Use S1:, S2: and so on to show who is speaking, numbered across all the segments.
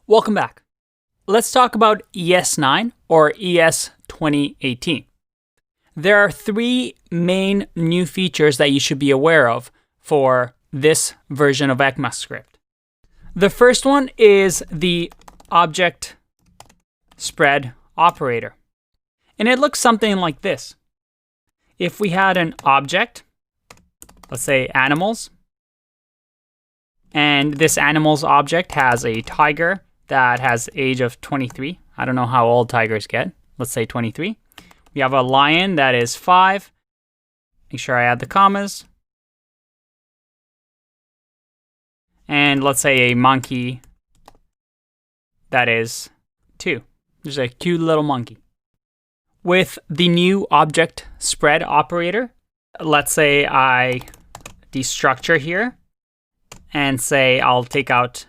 S1: Welcome back. Let's talk about ES9 or ES 2018. There are three main new features that you should be aware of for this version of ECMAScript. The first one is the object spread operator. And it looks something like this. If we had an object, let's say animals, and this animals object has a tiger that has age of 23. I don't know how old tigers get. Let's say 23. We have a lion that is 5. Make sure I add the commas. And let's say a monkey that is 2. There's a cute little monkey. With the new object spread operator, let's say I destructure here and say I'll take out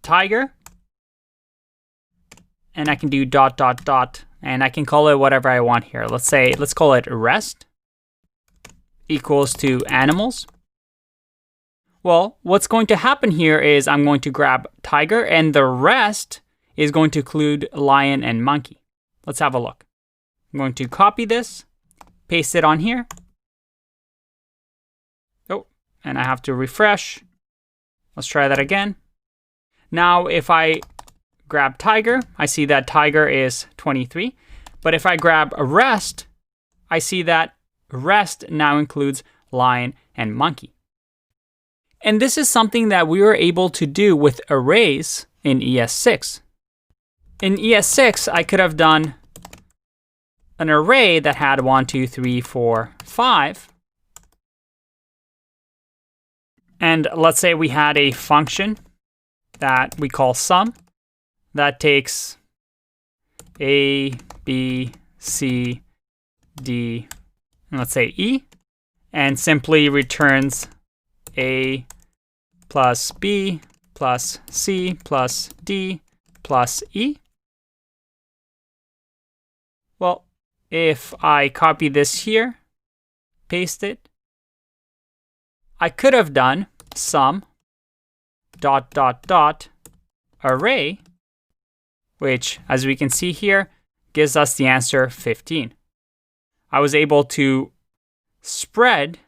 S1: tiger. And I can do ... and I can call it whatever I want here. Let's call it rest equals to animals. Well, what's going to happen here is I'm going to grab tiger and the rest is going to include lion and monkey. Let's have a look. I'm going to copy this, paste it on here. Oh, and I have to refresh. Let's try that again. Now, if I grab tiger, I see that tiger is 23. But if I grab a rest, I see that rest now includes lion and monkey. And this is something that we were able to do with arrays in ES6. In ES6, I could have done an array that had 1, 2, 3, 4, 5. And let's say we had a function that we call sum that takes A, B, C, D, and let's say E, and simply returns A plus B plus C plus D plus E. Well, if I copy this here, paste it, I could have done sum ... array, which, as we can see here, gives us the answer 15. I was able to spread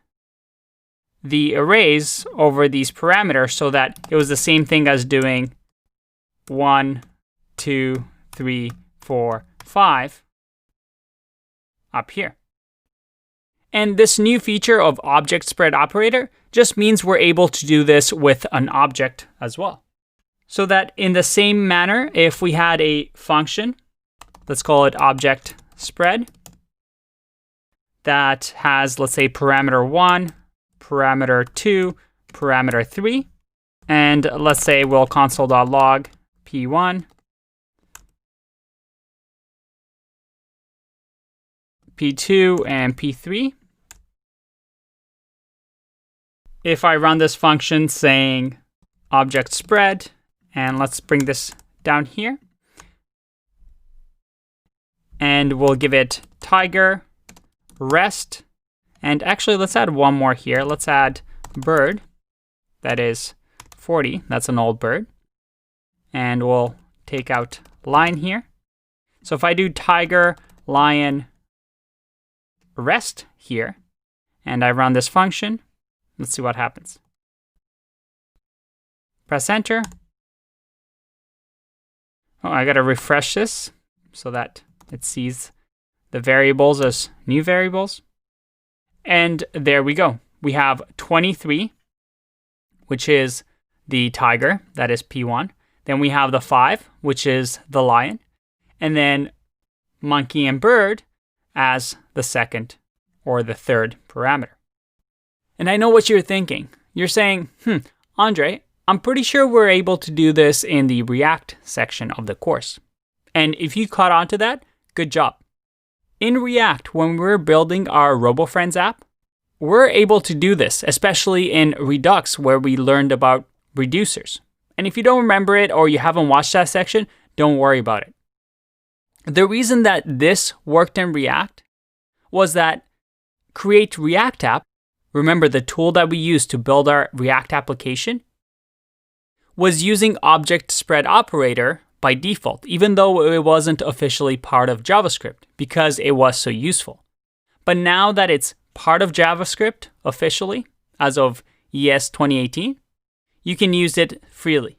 S1: the arrays over these parameters so that it was the same thing as doing 1, 2, 3, 4, 5 up here. And this new feature of object spread operator just means we're able to do this with an object as well. So that in the same manner, if we had a function, let's call it object spread, that has, let's say, parameter 1, parameter 2, parameter 3, and let's say we'll console.log p1, p2, and p3. If I run this function saying object spread, and let's bring this down here, and we'll give it tiger, rest, and actually let's add one more here. Let's add bird, that is 40, that's an old bird, and we'll take out line here. So if I do tiger, lion, rest here, and I run this function, let's see what happens. Press enter. Oh, I gotta refresh this so that it sees the variables as new variables. And there we go. We have 23, which is the tiger, that is P1. Then we have the 5, which is the lion. And then monkey and bird as the second or the third parameter. And I know what you're thinking. You're saying, Andre, I'm pretty sure we're able to do this in the React section of the course. And if you caught on to that, good job. In React, when we're building our RoboFriends app, we're able to do this, especially in Redux, where we learned about reducers. And if you don't remember it or you haven't watched that section, don't worry about it. The reason that this worked in React was that Create React App, remember the tool that we use to build our React application, was using object spread operator by default, even though it wasn't officially part of JavaScript, because it was so useful. But now that it's part of JavaScript officially, as of ES 2018, you can use it freely.